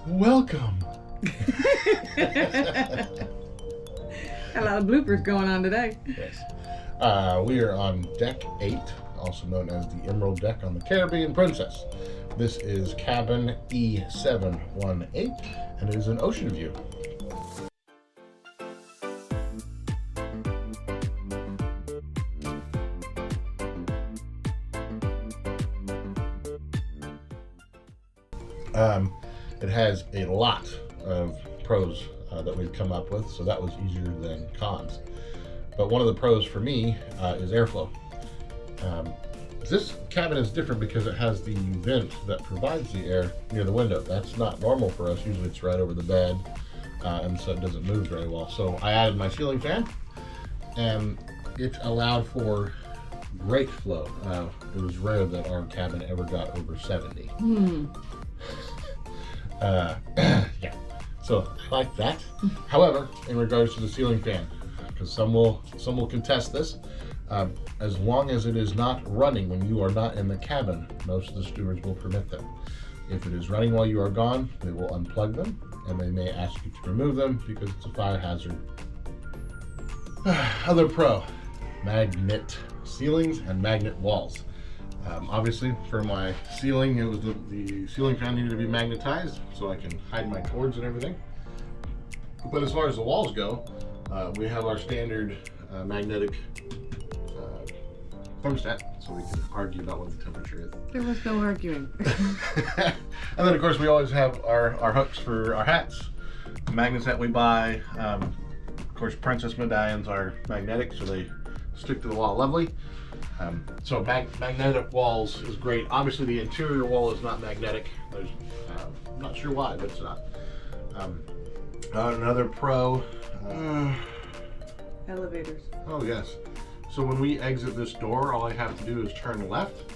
Welcome. Got a lot of bloopers going on today. Yes. We are on deck 8, also known as the Emerald Deck on the Caribbean Princess. This is cabin E718, and it is an ocean view. It has a lot of pros that we've come up with, so that was easier than cons. But one of the pros for me is airflow. This cabin is different because it has the vent that provides the air near the window. That's not normal for us. Usually it's right over the bed, and so it doesn't move very well. So I added my ceiling fan, and it allowed for great flow. It was rare that our cabin ever got over 70. Yeah, so I like that. However, in regards to the ceiling fan, because some will contest this, as long as it is not running when you are not in the cabin, most of the stewards will permit them. If it is running while you are gone, they will unplug them, and they may ask you to remove them because it's a fire hazard. Other pro, magnet ceilings and magnet walls. Obviously, for my ceiling, it was the ceiling fan needed to be magnetized so I can hide my cords and everything. But as far as the walls go, we have our standard magnetic thermostat, so we can argue about what the temperature is. There was no arguing. And then, of course, we always have our hooks for our hats, magnets that we buy. Of course, princess medallions are magnetic, so they stick to the wall lovely. So magnetic walls is great. Obviously, the interior wall is not magnetic. I'm not sure why, but it's not. Another pro. Elevators. Oh yes. So when we exit this door, all I have to do is turn left,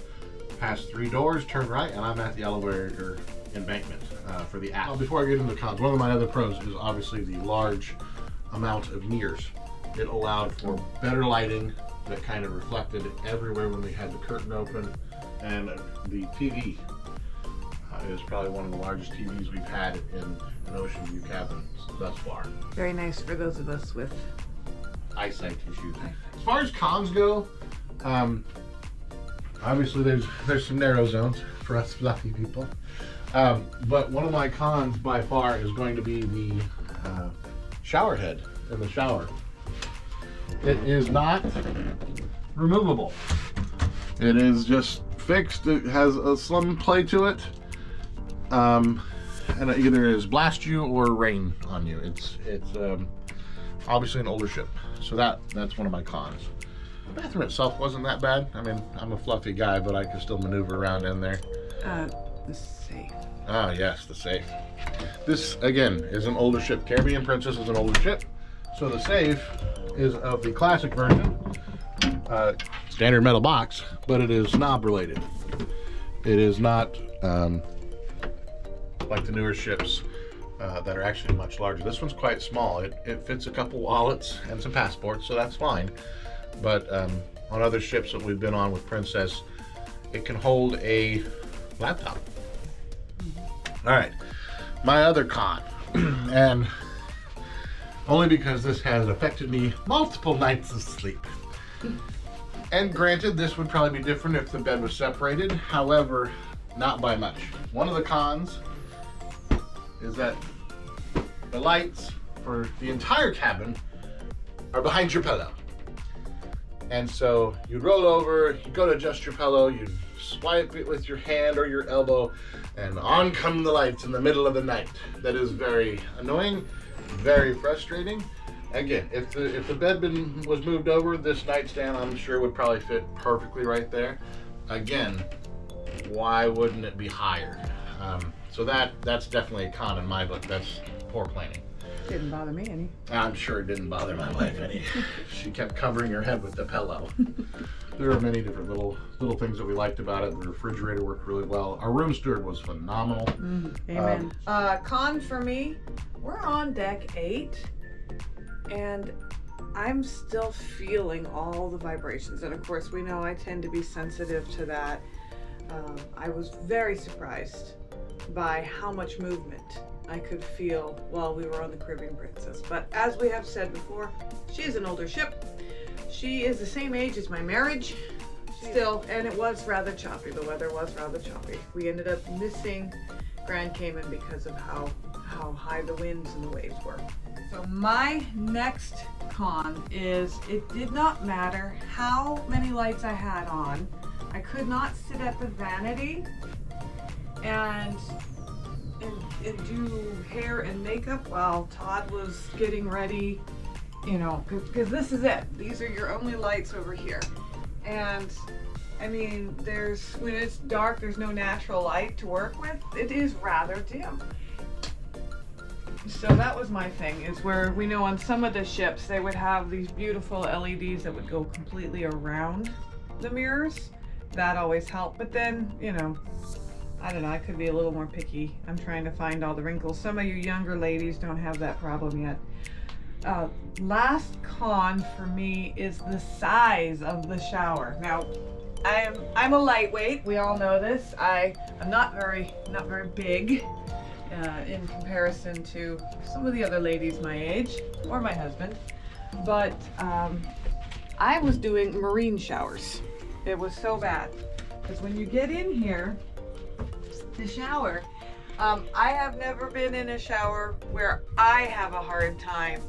pass 3 doors, turn right, and I'm at the elevator embankment for the app. Before I get into the cons, one of my other pros is obviously the large amount of mirrors. It allowed for better lighting that kind of reflected everywhere when we had the curtain open, and the TV is probably one of the largest TVs we've had in an ocean view cabin thus far. Very nice for those of us with eyesight issues. As far as cons go, obviously there's some narrow zones for us fluffy people, but one of my cons by far is going to be the shower head in the shower. It is not removable. It is just fixed. It has a slim play to it, and it either is blast you or rain on you. It's obviously an older ship, so that's one of my cons. The bathroom itself wasn't that bad. I mean, I'm a fluffy guy, but I could still maneuver around in there. the safe. Ah, yes, the safe. This again is an older ship. Caribbean Princess is an older ship, so the safe is of the classic version, standard metal box, but it is knob related. It is not like the newer ships that are actually much larger. This one's quite small. It fits a couple wallets and some passports, so that's fine. But on other ships that we've been on with Princess, it can hold a laptop. All right, my other con, and only because this has affected me multiple nights of sleep. And granted, this would probably be different if the bed was separated. However, not by much. One of the cons is that the lights for the entire cabin are behind your pillow. And so you'd roll over, you go to adjust your pillow, you swipe it with your hand or your elbow, and on come the lights in the middle of the night. That is very annoying, very frustrating. Again, if the bed was moved over, this nightstand I'm sure would probably fit perfectly right there. Again, why wouldn't it be higher? So that's definitely a con in my book. That's poor planning. Didn't bother me any. I'm sure it didn't bother my wife any. She kept covering her head with the pillow. There are many different little things that we liked about it. The refrigerator worked really well. Our room steward was phenomenal. Amen. Con for me, we're on deck 8, and I'm still feeling all the vibrations. And of course, we know I tend to be sensitive to that. I was very surprised by how much movement I could feel while we were on the Caribbean Princess. But as we have said before, she is an older ship. She is the same age as my marriage still, and it was rather choppy. The weather was rather choppy. We ended up missing Grand Cayman because of how high the winds and the waves were. So my next con is it did not matter how many lights I had on. I could not sit at the vanity and do hair and makeup while Todd was getting ready, you know, because this is it. These are your only lights over here. And I mean, when it's dark, there's no natural light to work with. It is rather dim. So that was my thing, is where we know on some of the ships, they would have these beautiful LEDs that would go completely around the mirrors. That always helped. But then, you know, I don't know, I could be a little more picky. I'm trying to find all the wrinkles. Some of you younger ladies don't have that problem yet. Last con for me is the size of the shower. Now, I'm a lightweight. We all know this. I'm not very big in comparison to some of the other ladies my age or my husband. But I was doing marine showers. It was so bad because when you get in here to shower, I have never been in a shower where I have a hard time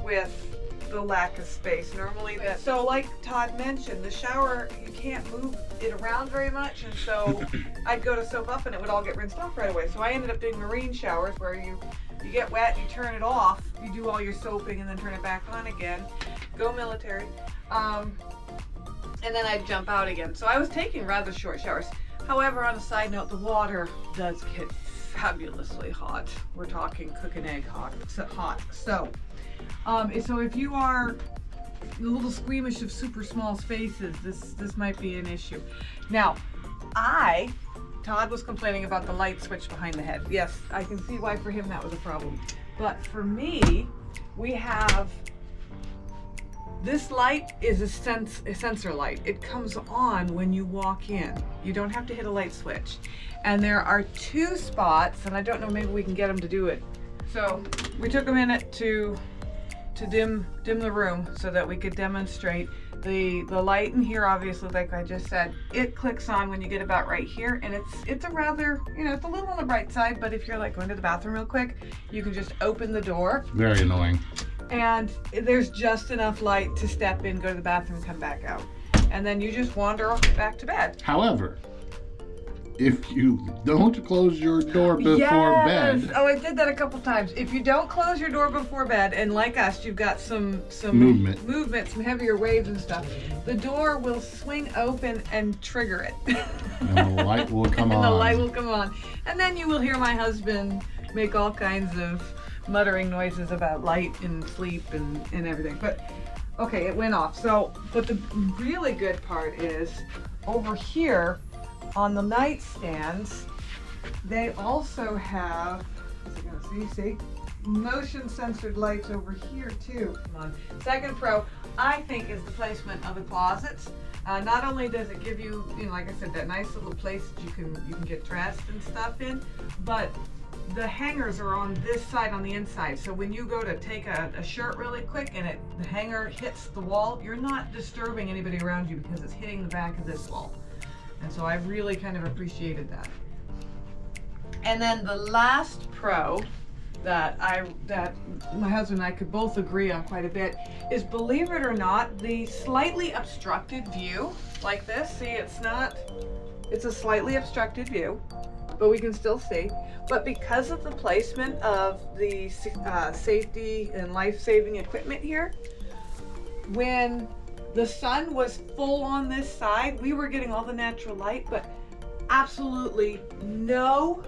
with the lack of space. Normally so like Todd mentioned, the shower, you can't move it around very much, and so I'd go to soap up and it would all get rinsed off right away. So I ended up doing marine showers where you get wet, you turn it off, you do all your soaping and then turn it back on again. Go military. And then I'd jump out again. So I was taking rather short showers. However, on a side note, the water does get fabulously hot. We're talking cook an egg hot. So if you are a little squeamish of super small spaces, this might be an issue. Now, Todd was complaining about the light switch behind the head. Yes, I can see why for him that was a problem. But for me, we have, this light is a sensor light. It comes on when you walk in. You don't have to hit a light switch. And there are 2 spots, and I don't know, maybe we can get them to do it. So we took a minute to dim the room so that we could demonstrate the light in here. Obviously, like I just said, it clicks on when you get about right here, and it's a rather, you know, it's a little on the bright side, but if you're like going to the bathroom real quick, you can just open the door. Very annoying. And there's just enough light to step in, go to the bathroom, come back out. And then you just wander back to bed. However, if you don't close your door before bed. Oh, I did that a couple times. If you don't close your door before bed, and like us, you've got some movement, some heavier waves and stuff, the door will swing open and trigger it. And the light will come on. And the light will come on. And then you will hear my husband make all kinds of muttering noises about light and sleep and everything. But okay, it went off. So, but the really good part is over here on the nightstands, they also have, is it gonna see, motion censored lights over here too. Come on. Second pro, I think, is the placement of the closets. Not only does it give you, like I said, that nice little place that you can get dressed and stuff in, but the hangers are on this side on the inside. So when you go to take a shirt really quick and the hanger hits the wall, you're not disturbing anybody around you because it's hitting the back of this wall. And so I really kind of appreciated that. And then the last pro that my husband and I could both agree on quite a bit is, believe it or not, the slightly obstructed view like this. See, it's a slightly obstructed view, but we can still see. But because of the placement of the safety and life-saving equipment here, when the sun was full on this side, we were getting all the natural light, but absolutely no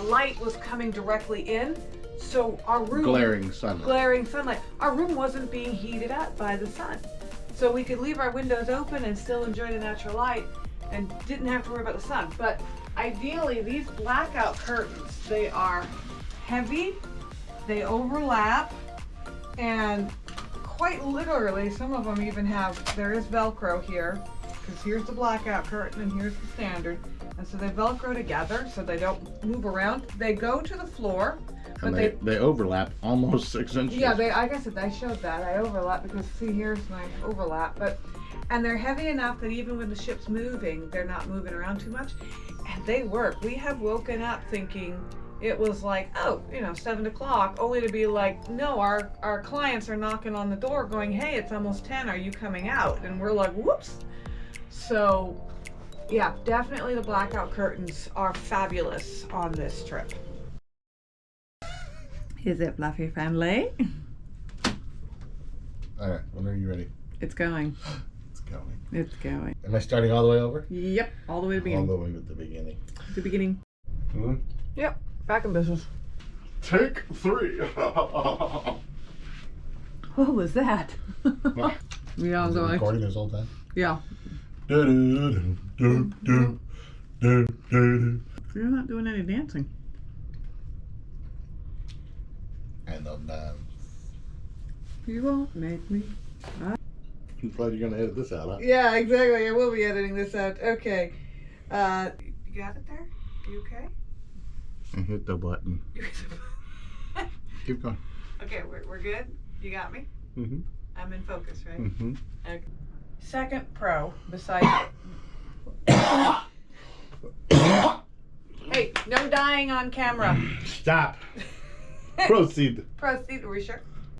light was coming directly in. So our room, glaring sunlight, our room wasn't being heated up by the sun. So we could leave our windows open and still enjoy the natural light and didn't have to worry about the sun. But ideally, these blackout curtains, they are heavy, they overlap, and quite literally, some of them even have, there is Velcro here, because here's the blackout curtain and here's the standard, And so they Velcro together so they don't move around. They go to the floor, but And they overlap almost 6 inches. yeah, like I said, I showed that. I overlap because see, here's my overlap. And they're heavy enough that even when the ship's moving, they're not moving around too much. And they work. We have woken up thinking it was like, oh, 7 o'clock, only to be like, no, our clients are knocking on the door going, hey, it's almost 10, are you coming out? And we're like, whoops. So yeah, definitely the blackout curtains are fabulous on this trip. Is it fluffy friendly? All right, when are you ready? It's going. It's going. It's going. Am I starting all the way over? Yep, all the way to the beginning. All the way to the beginning. The beginning. Hmm? Yep, back in business. Take 3. What was that? Yeah, Was it so recording this whole time? yeah. You're You're not doing any dancing. And I'm done. You won't make me. I'm glad you're gonna edit this out, huh? Yeah, exactly. I will be editing this out. Okay. You got it there? You okay? And hit the button. Keep going. Okay, we're good? You got me? Mm-hmm. I'm in focus, right? Mm-hmm. Okay. Second pro, besides... Hey, no dying on camera. Stop. Proceed. Proceed, are we sure?